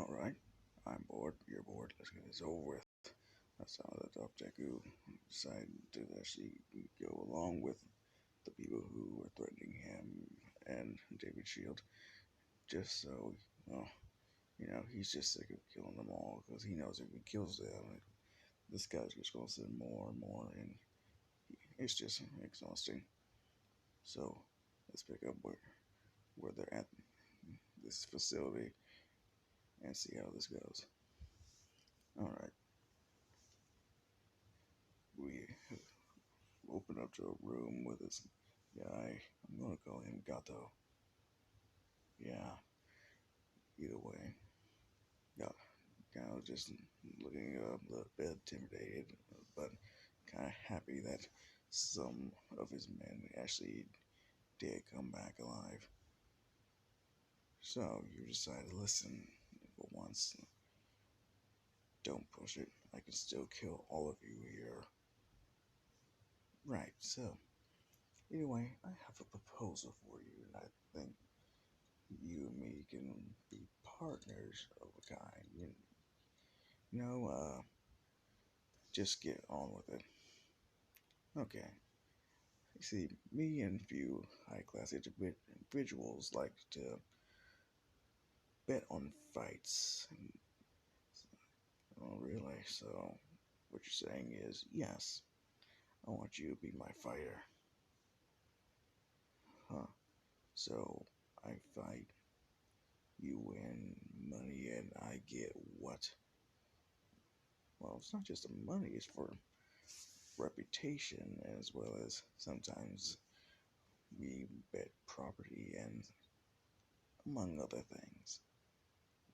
Alright, I'm bored, you're bored, let's get this over with. That's how the top Deku decided to actually go along with the people who were threatening him and David Shield, just so, well, he's just sick of killing them all, because he knows if he kills them, this guy's just going to send more and more, and it's just exhausting. So, let's pick up where they're at this facility and see how this goes. Alright, we open up to a room with this guy. I'm gonna call him Gato. Yeah, either way. Got kind of just looking a little bit intimidated, but kind of happy that some of his men actually did come back alive. So you decide to listen for once. Don't push it. I can still kill all of you here. Right, so anyway, I have a proposal for you, and I think you and me can be partners of a kind. You know, just get on with it. Okay. You see, me and a few high class individuals like to bet on fights. Oh, really? So, what you're saying is, yes, I want you to be my fighter. Huh. So, I fight, you win money, and I get what? Well, it's not just the money, it's for reputation, as well as sometimes we bet property and among other things.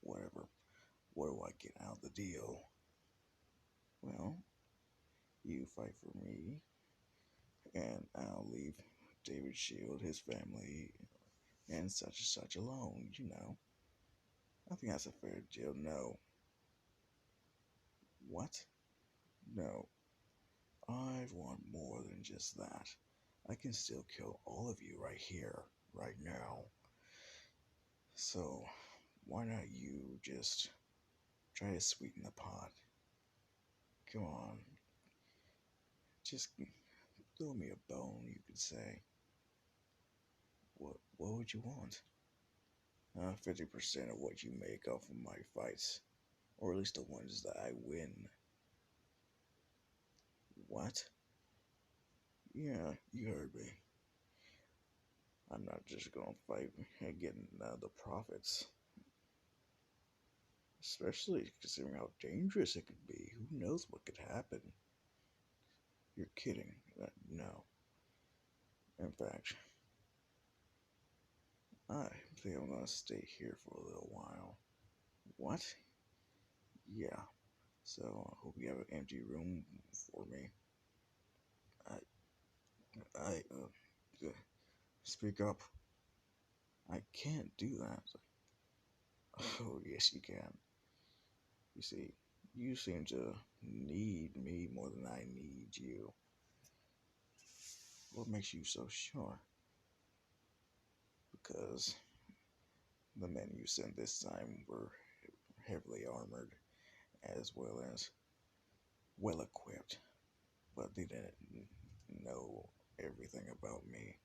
Whatever. What do I get out of the deal? Well, you fight for me, and I'll leave David Shield, his family, and such alone, I think that's a fair deal. No. What? No. I want more than just that. I can still kill all of you right here, right now. So, why not you just try to sweeten the pot? Come on. Just throw me a bone, you could say. What would you want? 50% of what you make off of my fights. Or at least the ones that I win. What? Yeah, you heard me. I'm not just gonna fight and get the profits. Especially considering how dangerous it could be. Who knows what could happen? You're kidding. No. In fact, I think I'm gonna stay here for a little while. What? Yeah. So I hope you have an empty room for me. I speak up. I can't do that. Oh, yes, you can. You see, you seem to need me more than I need you. What makes you so sure? Because the men you sent this time were heavily armored, as well as well equipped, but they didn't know everything about me.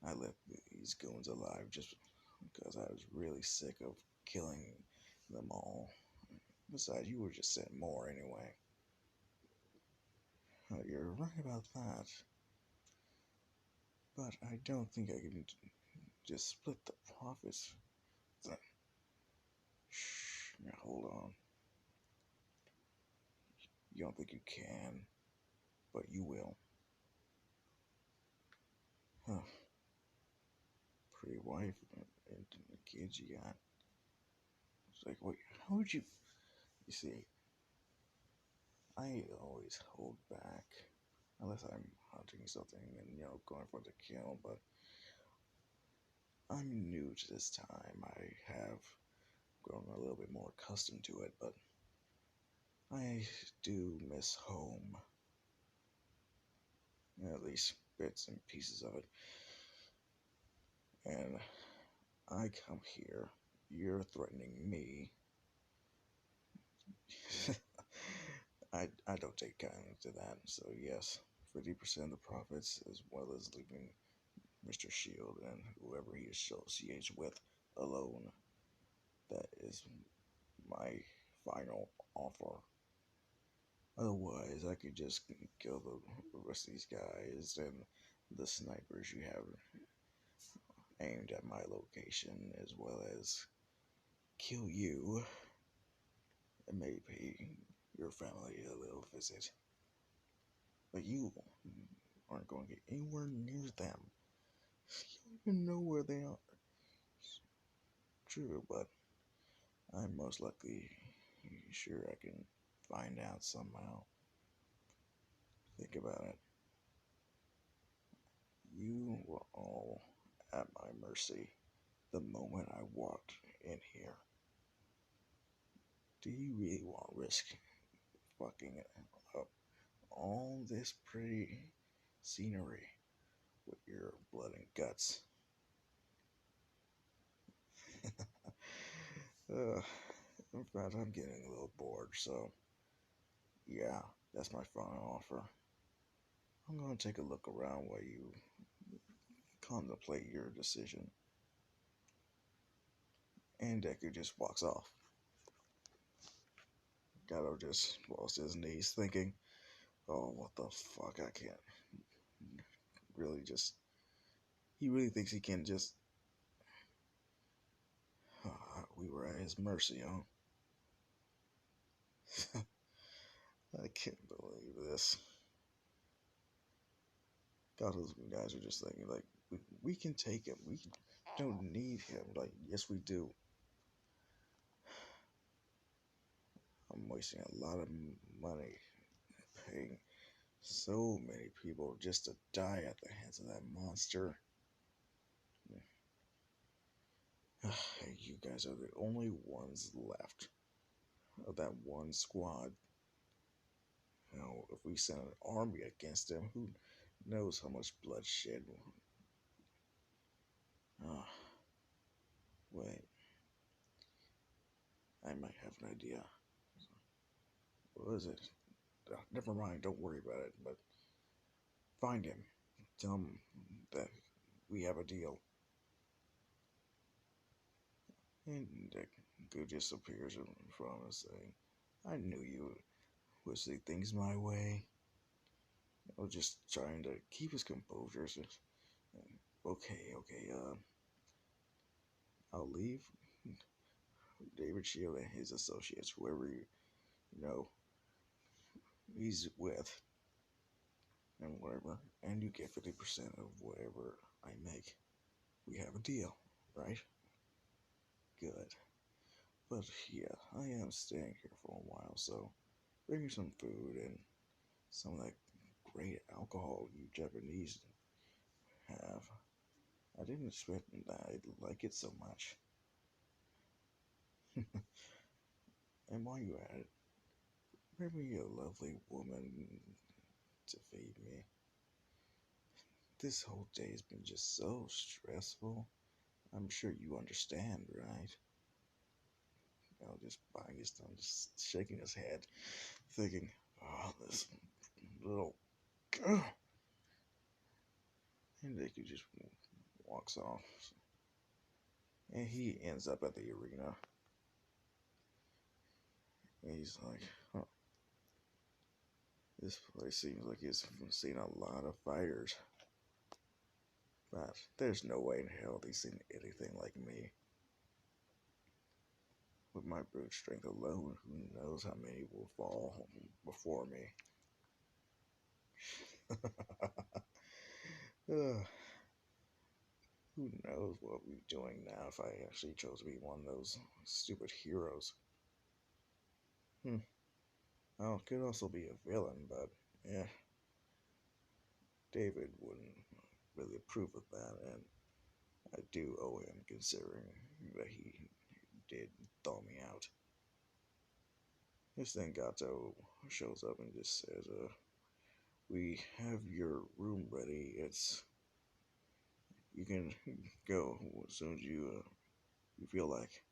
I left these goons alive just because I was really sick of killing them all. Besides, you were just sent more anyway. You're right about that. But I don't think I can just split the profits. Shh, now hold on. You don't think you can, but you will. Huh. Pretty wife and the kids you got. It's like, wait, how would you? You see, I always hold back unless I'm hunting something and going for the kill. But I'm new to this time. I have grown a little bit more accustomed to it, but I do miss home. At least bits and pieces of it. And I come here you're threatening me. I don't take kindly to that. So yes, 50% of the profits, as well as leaving Mr. Shield and whoever he associates with alone. That is my final offer. Otherwise, I could just kill the rest of these guys and the snipers you have aimed at my location, as well as kill you and maybe pay your family a little visit. But you aren't going to get anywhere near them. You don't even know where they are. True, but I'm most likely sure I can find out somehow. Think about it. You were all at my mercy the moment I walked in here. Do you really want to risk fucking up all this pretty scenery with your blood and guts? In fact, I'm getting a little bored, so yeah, that's my final offer. I'm gonna take a look around while you contemplate your decision. And Deku just walks off. Gato just falls to his knees, thinking, oh, what the fuck, I can't really just. He really thinks he can just. We were at his mercy, huh? I can't believe this. Gato's guys are just thinking, like, we can take him. We don't need him. Like, yes, we do. I'm wasting a lot of money paying so many people just to die at the hands of that monster. You guys are the only ones left of that one squad. You know, if we send an army against them, who knows how much bloodshed? Oh, wait, I might have an idea. What is it? Never mind, don't worry about it, but find him. Tell him that we have a deal. And Deku just appears in front of us saying, I knew you would see things my way. I was just trying to keep his composure. So, okay, I'll leave David Shield and his associates, whoever you know he's with, and whatever, and you get 50% of whatever I make. We have a deal, right? Good. But yeah, I am staying here for a while, so bring me some food and some of that great alcohol you Japanese have. I didn't expect that I'd like it so much. And while you at it, bring me a lovely woman to feed me. This whole day has been just so stressful. I'm sure you understand, right? You know, just buying his tongue, just shaking his head, thinking, oh, this little girl. And Deku just walks off. And he ends up at the arena. And he's like, huh, this place seems like it's seen a lot of fighters. But there's no way in hell they've seen anything like me. With my brute strength alone, who knows how many will fall before me. Who knows what we'd be doing now if I actually chose to be one of those stupid heroes. Well, could also be a villain, but yeah, David wouldn't really approve of that, and I do owe him considering that he did thaw me out. This then Gato shows up and just says, we have your room ready. You can go as soon as you feel like.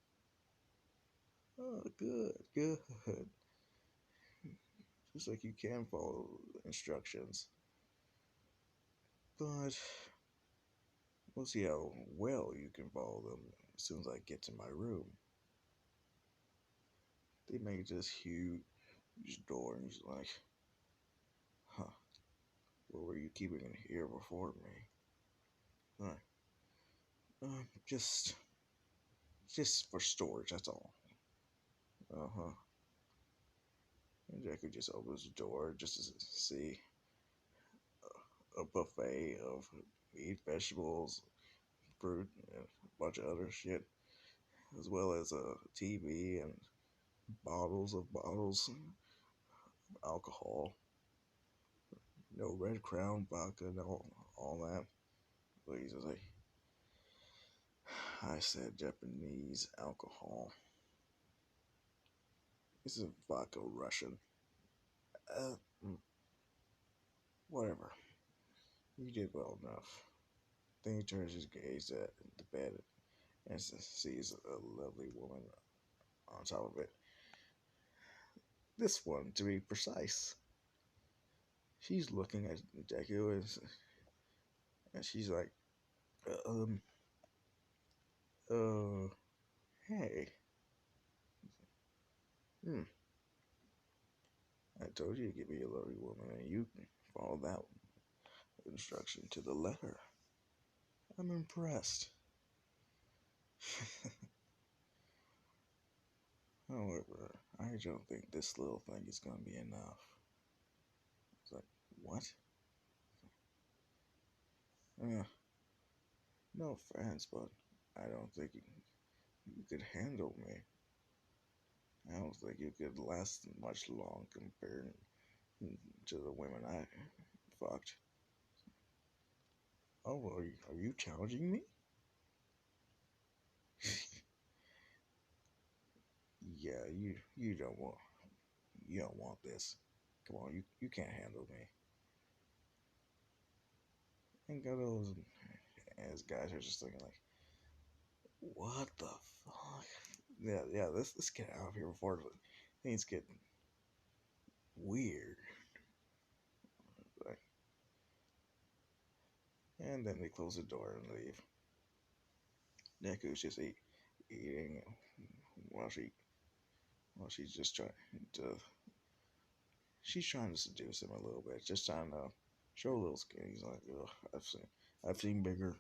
Oh, good, good. Just like you can follow instructions. But we'll see how well you can follow them as soon as I get to my room. They make this huge door, and he's like, huh, what were you keeping in here before me? Like, just for storage, that's all. Uh-huh. And Deku just opens the door just to see a buffet of meat, vegetables, fruit, and a bunch of other shit, as well as a TV and bottles of alcohol. No Red Crown vodka, no all that. But he's just like, I said Japanese alcohol. This is vodka Russian. Uh, mm, whatever. You did well enough. Then he turns his gaze at the bed and sees a lovely woman on top of it. This one, to be precise. She's looking at Deku and she's like, uh, um, uh, hey, hmm, I told you to give me a lovely woman, and you follow that instruction to the letter. I'm impressed. However, I don't think this little thing is going to be enough. It's like, what? Uh, no offense, but I don't think you could handle me. I don't think you could last much long compared to the women I fucked. Oh, are you challenging me? Yeah, you don't want this. Come on, you can't handle me. And Gatos and his guys are just thinking like, what the fuck? Yeah. Let's get out of here before things get weird. Like, and then they close the door and leave. Neku's just eating while she's just trying to she's trying to seduce him a little bit, just trying to show a little skin. He's like, ugh, I've seen bigger.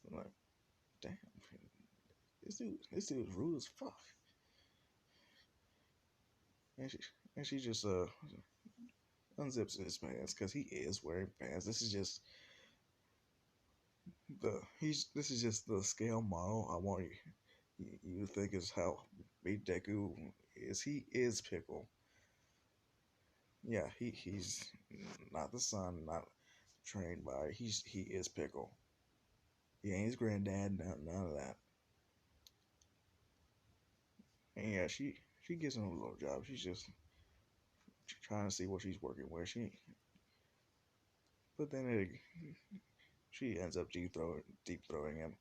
I'm like, damn, this dude's rude as fuck. And she just unzips his pants because he is wearing pants. This is just the scale model I want you to think is how big Deku is. He is pickle. Yeah, he's not the son, not trained by. He is pickle. He ain't his granddad. None of that. And yeah, she gives him a little job. She's just trying to see what she's working with. But then she ends up deep throwing him.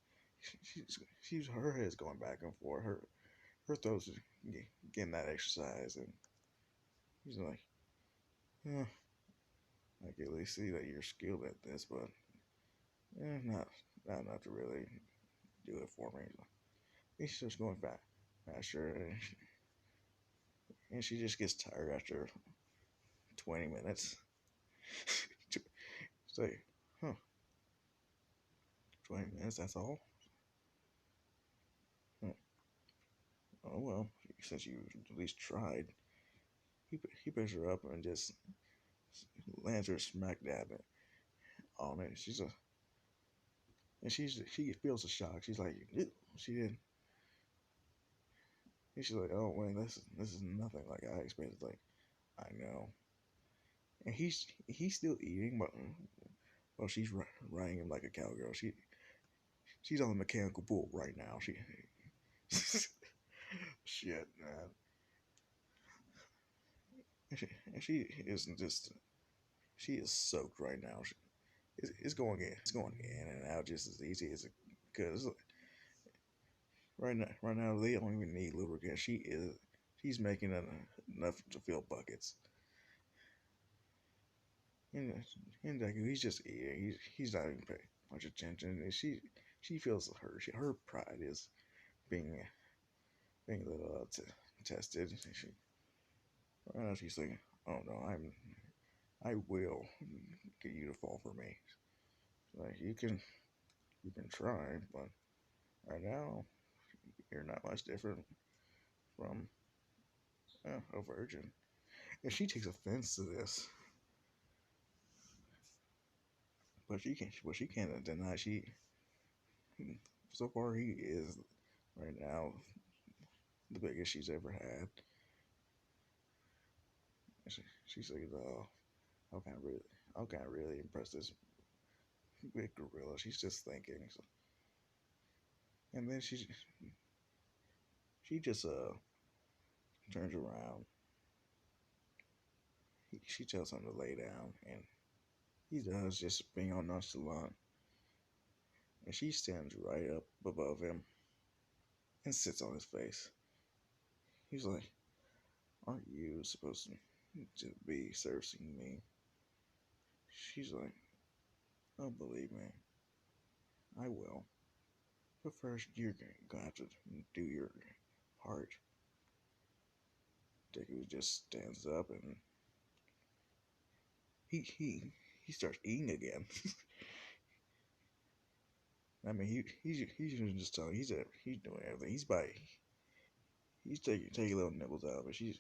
Her head's going back and forth. Her throat's getting that exercise, and he's like, eh, I can at least see that you're skilled at this, but not enough to really do it for me. He's just going faster, and she just gets tired after 20 minutes. It's like, huh, 20 minutes, that's all? Huh. Oh, well, since you at least tried. He picks her up and just lands her smack dab on it. She feels a shock. She's like, ew. She didn't. And she's like, oh wait, this is nothing like I expected. Like, I know. And he's still eating, but well, she's riding him like a cowgirl. She's on the mechanical bull right now. Shit, man. And she isn't just she is soaked right now. It's going in and out just as easy as it could. right now, they don't even need lubricant. She's making enough to fill buckets. And Deku, he's just eating. He's not even paying much attention. And she feels her pride is being being a little tested. Right now she's thinking, "Oh no, I will get you to fall for me. Like you can try, but right now you're not much different from a virgin." And she takes offense to this, but she can't deny so far he is right now the biggest she's ever had. She's like, "Oh, how can I really impress this big gorilla?" She's just thinking, so, and then she just turns around. She tells him to lay down, and he does, just being all nonchalant. And she stands right up above him and sits on his face. He's like, "Aren't you supposed to be servicing me?" She's like, "Oh, believe me, I will. But first, you're gonna have to do your part." Deku just stands up and he he he starts eating again. I mean, he's just telling he's doing everything. He's taking little nibbles out of it. She's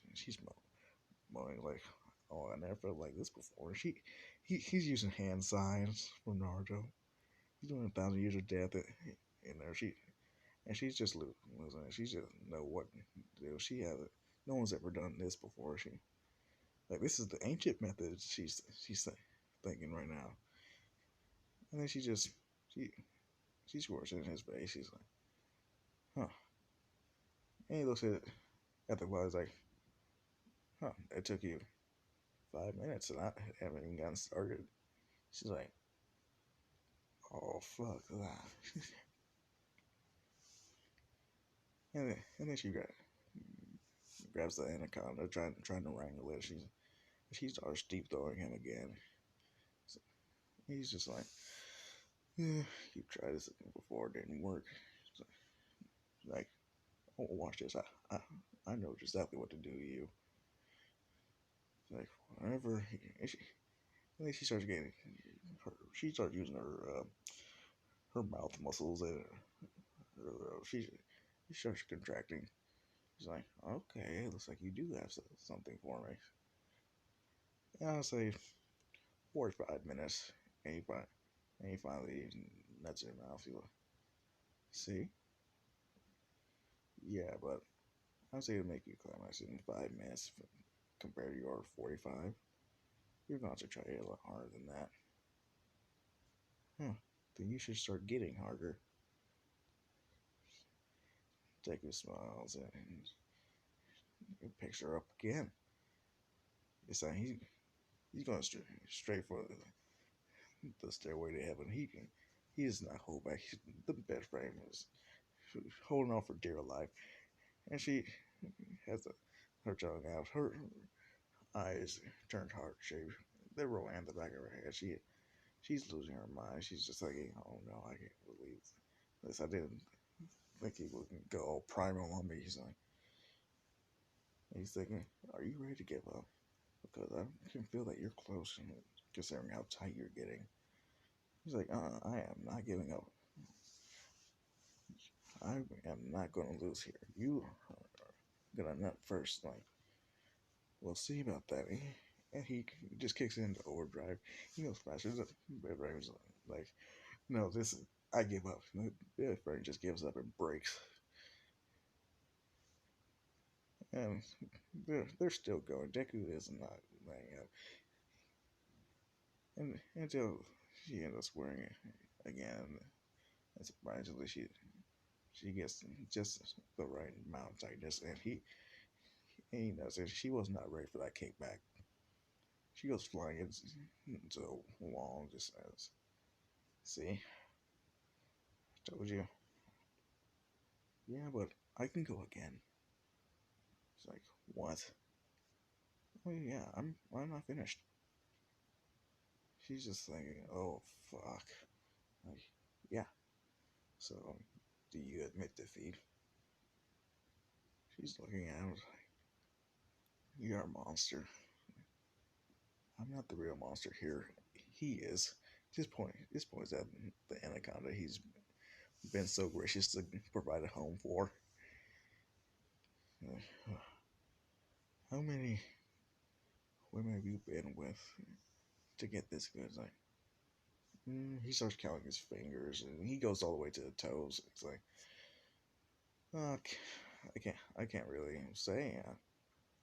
moaning like, "Oh, I never felt like this before." He's using hand signs from Naruto. He's doing 1,000 years of death in there. She's just losing it. She just know what to do. She hasn't. No one's ever done this before. Like this is the ancient method. She's thinking right now. And then she she squirts in his face. He's like, "Huh?" And he looks at the clock. He's like, "Huh? It took you 5 minutes, and I haven't even gotten started." She's like, "Oh fuck that!" And then she grabs the anaconda, trying to wrangle it. She starts deep throwing him again. So he's just like, "Yeah, you tried this before, it didn't work." So, like, "Oh, watch this. I know exactly what to do to you." Like, whenever and then she starts getting she starts using her mouth muscles and she starts contracting. She's like, "Okay, looks like you do have something for me." And I'll say 45 minutes, and he finally nuts her mouth. He's like, "See, yeah, but I'll say it'll make you climax in 5 minutes compared to your 45. You're going to try it a lot harder than that." Huh? Then you should start getting harder. Deku smiles and picks her up again. It's like he's going straight for the stairway to heaven. He does not hold back. The bed frame is holding on for dear life, and she has her tongue out. Her eyes turned heart shaped. They're rolling in the back of her head. She's losing her mind. She's just thinking, "Oh no, I can't believe this. I didn't think he would go all primal on me." He's thinking, "Are you ready to give up? Because I can feel that you're close, and considering how tight you're getting." He's like, I am not giving up. I am not going to lose here. You are going to nut first. Like, we'll see about that." And he just kicks into overdrive. He goes faster. The bed frame's like, "No, I give up." The bed frame just gives up and breaks. And they're still going. Deku is not laying up. And until she ends up swearing again. And surprisingly, she gets just the right amount of tightness, and he knows it. She was not ready for that kickback. She goes flying into a wall and just says, "See, I told you." Yeah, but I can go again. It's like, what? Oh yeah, I'm not finished. She's just thinking, oh fuck. Like, yeah. So, do you admit defeat? She's looking at him like, you're a monster. I'm not the real monster here. He is. This points at the anaconda he's been so gracious to provide a home for. How many women have you been with to get this good? It's like, he starts counting his fingers, and he goes all the way to the toes. It's like, okay, I can't really say.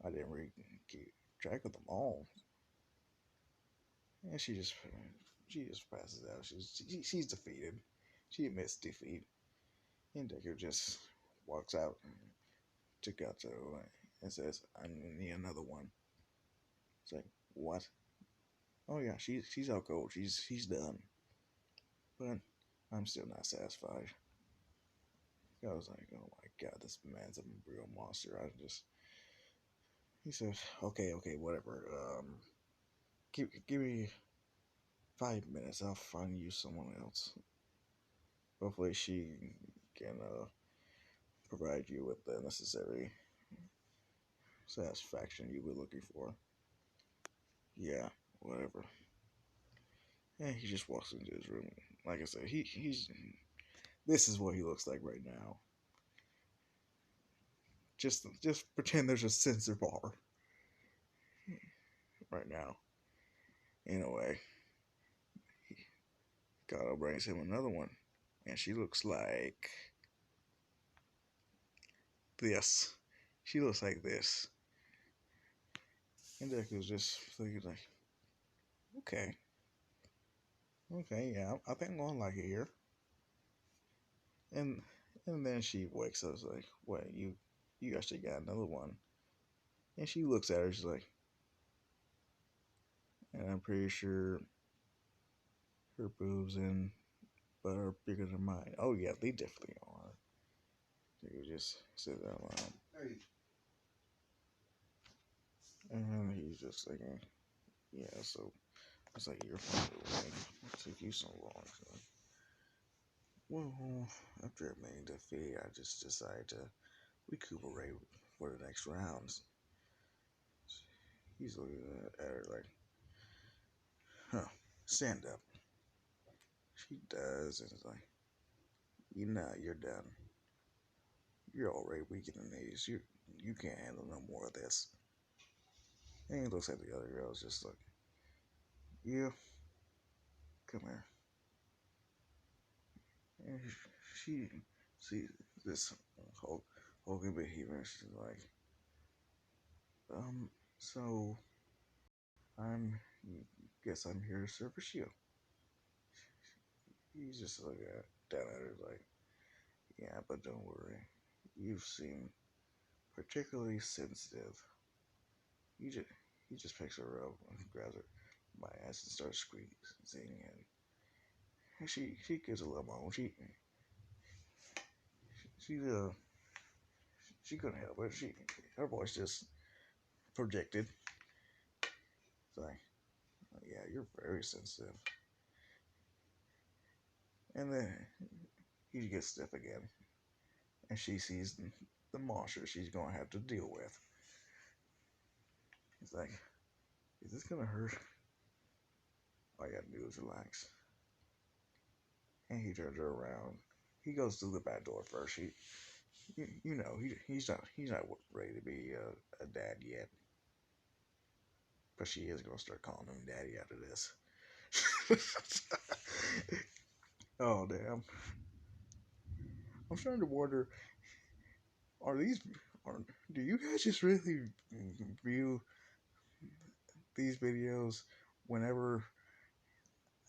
I didn't really keep track of them all. And she just passes out. She's defeated. She admits defeat. And Deku just walks out to Gato and says, "I need another one." It's like, what? Oh yeah, she's out cold. She's done. But I'm still not satisfied. I was like, oh my god, this man's a real monster. He said, okay, whatever. Give me 5 minutes. I'll find you someone else. Hopefully, she can provide you with the necessary satisfaction you were looking for. Yeah, whatever. And he just walks into his room. Like I said, he's this is what he looks like right now. Just pretend there's a sensor bar right now. In a way, Gato brings him another one, and she looks like this. She looks like this. And Deku's just thinking like, okay, okay, yeah, I think I'm gonna like it here. And and then she wakes up like, wait, you actually got another one. And she looks at her, she's like, and I'm pretty sure her boobs and butt are bigger than mine. Oh yeah, they definitely are. They just said that loud. And he's just thinking, yeah, so it's like you're finally winning. What took you so long? So, well, after admitting defeat, I just decided to recuperate for the next rounds. He's looking at her like, huh, stand up. She does, and it's like, you're done. You're already weak in the knees. You can't handle no more of this. And he looks at the other girls, just like, yeah, come here. And she sees this hulking behemoth. She's like, so I'm, guess I'm here to service you. He's just looking down at her like, yeah, but don't worry. You seem particularly sensitive. He just he just picks her up and grabs her by ass and starts squeezing and she gives a little moan. She she couldn't help it. Her voice just projected. It's like, oh, yeah, you're very sensitive. And then he gets stiff again, and she sees the monster she's gonna have to deal with. He's like, is this gonna hurt? All you gotta do is relax. And he turns her around. He goes through the back door first. He's not ready to be a dad yet, but she is gonna start calling him daddy after this. Oh damn! I'm starting to wonder: are these? Are do you guys just really view these videos whenever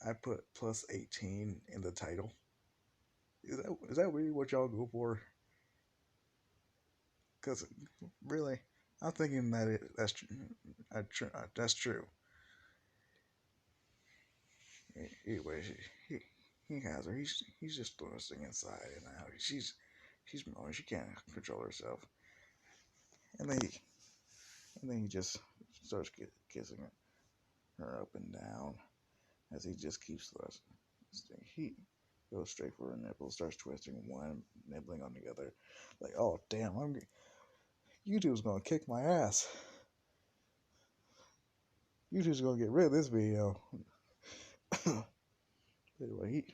I put plus 18 in the title? Is that really what y'all go for? Because really, I'm thinking that that's true. Anyway, he has her. He's just thrusting inside, and now she's moaning. She can't control herself. And then he just starts kissing her up and down as he just keeps thrusting. He goes straight for her nipple, starts twisting one, nibbling on the other. Like, oh damn, YouTube's gonna kick my ass. YouTube's gonna get rid of this video. Anyway,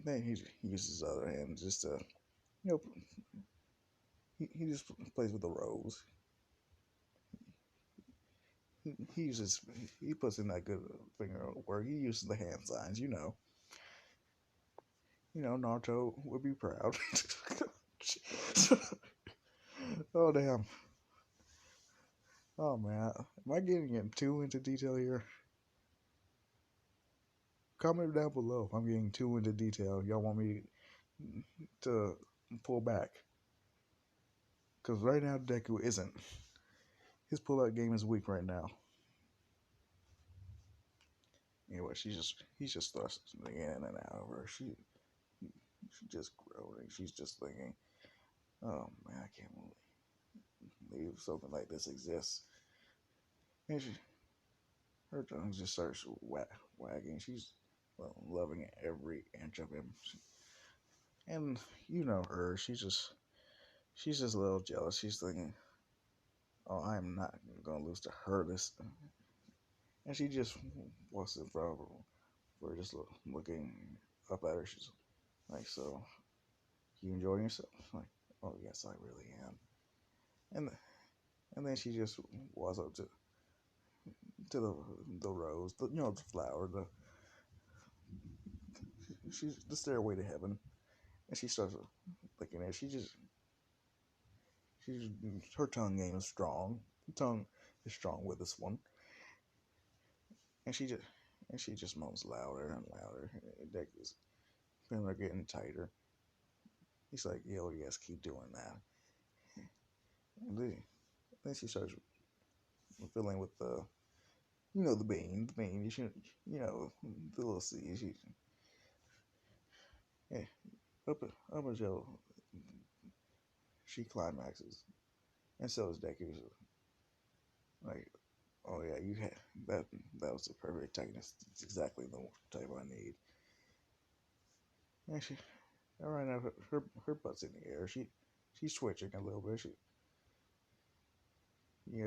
then he uses his other hand just to, you know, he just plays with the rose. He uses he puts in that good finger work. He uses the hand signs, you know. Naruto would be proud. Oh damn. Oh man, am I getting too into detail here? Comment down below if I'm getting too into detail. Y'all want me to pull back? Because right now Deku isn't. His pull-out game is weak right now. Anyway, he's just thrusting in and out of her. She's just groaning. She's just thinking, oh man, I can't believe something like this exists. And her tongue just starts wagging. She's loving every inch of him. And you know her. She's just a little jealous. She's thinking, oh, I'm not gonna lose to her this. And she just walks in front of her. We're just looking up at her. She's like, so you enjoying yourself? Like, oh yes, I really am. And then she just walks up to the rose, the flower, she's the stairway to heaven, and she starts looking at it. She's her tongue game is strong. The tongue is strong with this one, and she just moans louder and louder. Deku's feeling her getting tighter. He's like, yo, yes, keep doing that. And then she starts filling with the bean. The little seed. Yeah, up until she climaxes, and so is Deku. Like, oh yeah, you had that. That was the perfect tightness. It's exactly the type I need. And right now, her butt's in the air. She's twitching a little bit.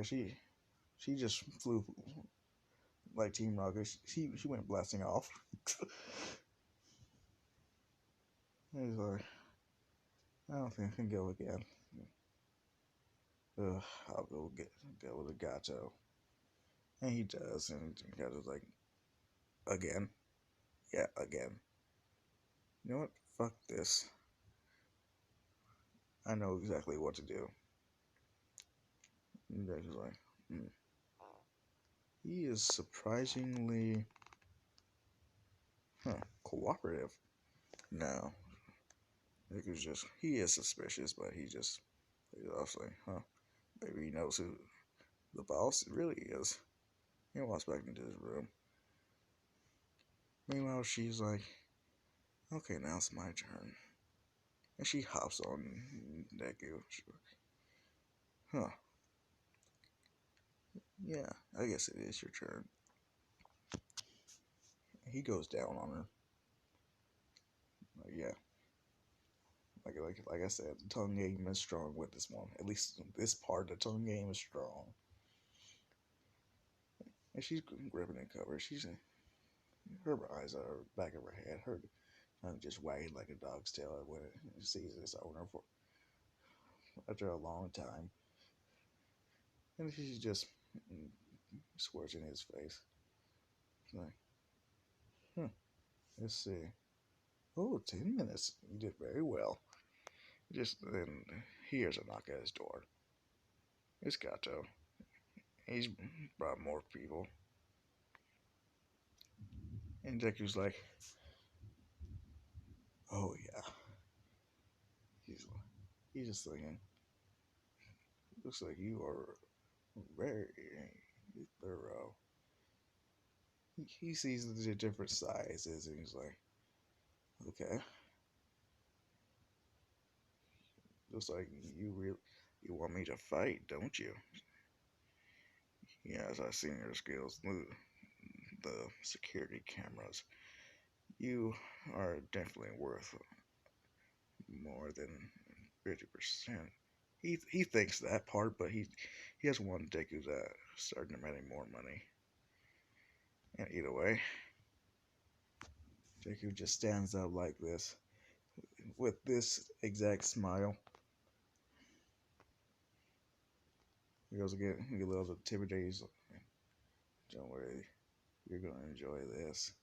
She just flew like Team Rocket. She went blasting off. He's like, I don't think I can go again. I'll go with a gato. And he does, and Gato's like, again? Yeah, again. You know what? Fuck this. I know exactly what to do. And Deku's like, He is surprisingly, cooperative. No. He is suspicious, but he's also like, maybe he knows who the boss really is. He walks back into his room. Meanwhile, she's like, okay, now it's my turn. And she hops on Deku. Huh. Yeah, I guess it is your turn. He goes down on her. Yeah. Like I said, the tongue game is strong with this one. At least this part, the tongue game is strong. And she's gripping and cover. Her eyes are back of her head. Her tongue just wagging like a dog's tail when it sees its owner after a long time. And she's just squirting his face. Like, let's see. Oh, 10 minutes. You did very well. Just then, he hears a knock at his door. It's Gato. He's brought more people. And Deku's like, oh yeah. He's just thinking, looks like you are very thorough. He sees the different sizes and he's like, okay. Looks like you want me to fight, don't you? Yes, I've seen your skills. The security cameras. You are definitely worth more than 50%. He thinks that part, but he doesn't want Deku to start demanding more money. And either way, Deku just stands up like this with this exact smile. He goes again. He loves the Tibeta's. Don't worry, you're gonna enjoy this.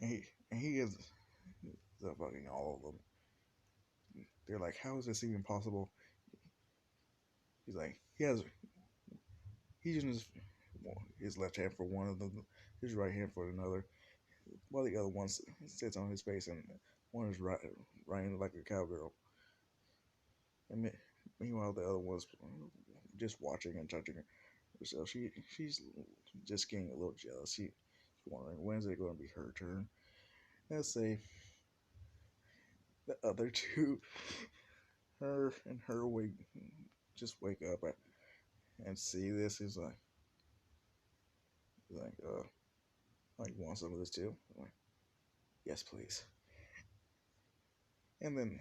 And he is the fucking all of them. They're like, how is this even possible? He's like, he uses his left hand for one of them, his right hand for another, while the other one sits on his face and one is riding like a cowgirl. And meanwhile, the other one's just watching and touching herself. She's just getting a little jealous. She's wondering when's it going to be her turn. Let's say the other two, her and her wake up and see this. He's like, oh, you want some of this too? I'm like, yes, please. And then,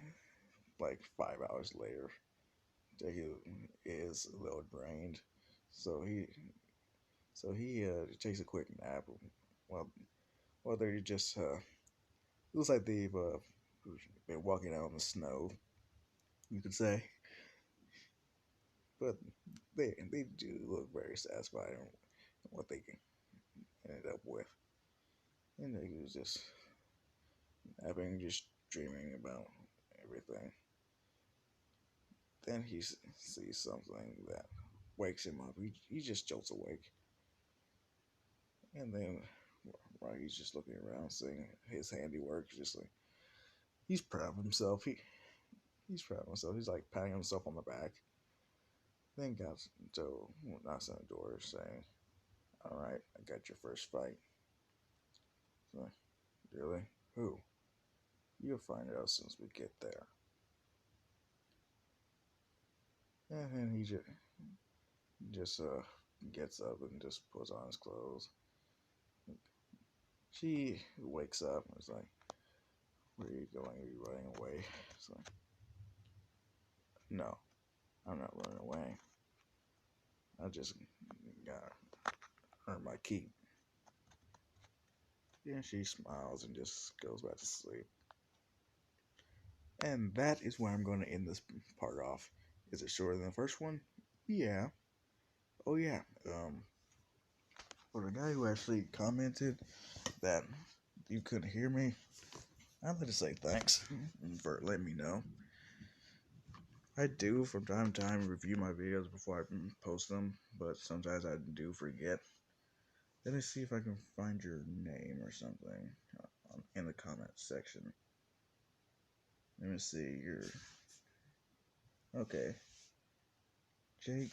like 5 hours later, Deku is a little drained, so he takes a quick nap. While while they're just looks like they've been walking out in the snow, you could say. But they do look very satisfied in what they ended up with, and they was just napping, just dreaming about everything. Then he sees something that wakes him up. He just jolts awake, and then while he's just looking around, seeing his handiwork, just like he's proud of himself. He's proud of himself. He's like patting himself on the back. Then got Joe knocks on the door saying, "All right, I got your first fight." So, really? Who? You'll find out as soon as we get there. And then he just gets up and just puts on his clothes. She wakes up and is like, "Where are you going? Are you running away?" It's like, "No, I'm not running away. I just gotta earn my keep." Then she smiles and just goes back to sleep. And that is where I'm going to end this part off. Is it shorter than the first one? Yeah. Oh yeah. For the guy who actually commented that you couldn't hear me, I'd like to say thanks for letting me know. I do from time to time review my videos before I post them, but sometimes I do forget. Let me see if I can find your name or something in the comment section. Let me see your. Okay. Jake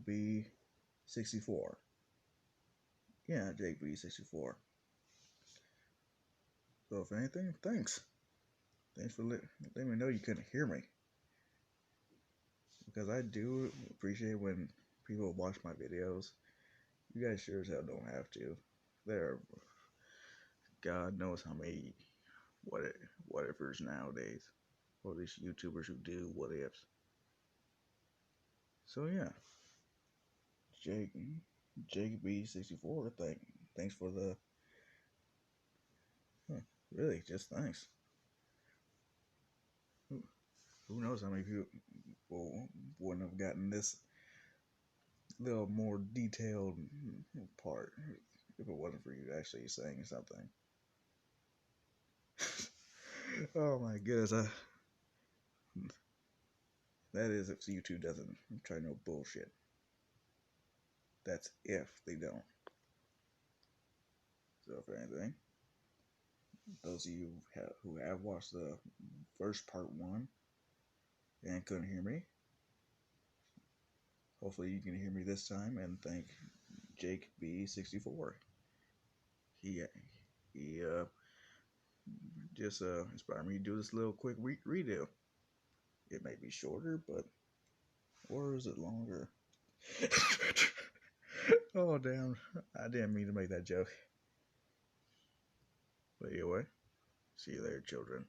B64. Yeah, Jake B64. So if anything, thanks. Thanks for letting me know you couldn't hear me. Because I do appreciate when people watch my videos. You guys sure as hell don't have to. There are God knows how many what ifers nowadays. Or these YouTubers who do what ifs. So yeah. Jake Jake B64, thanks for the really just thanks. Who knows how many people wouldn't have gotten this little more detailed part if it wasn't for you actually saying something. Oh my goodness, that is if YouTube doesn't try no bullshit. That's if they don't. So if anything, those of you who have watched the first part 1 and couldn't hear me, hopefully you can hear me this time, and thank Jake B64. He just inspired me to do this little quick redo. It may be shorter, but or is it longer? Oh damn! I didn't mean to make that joke. But anyway, see you later, children.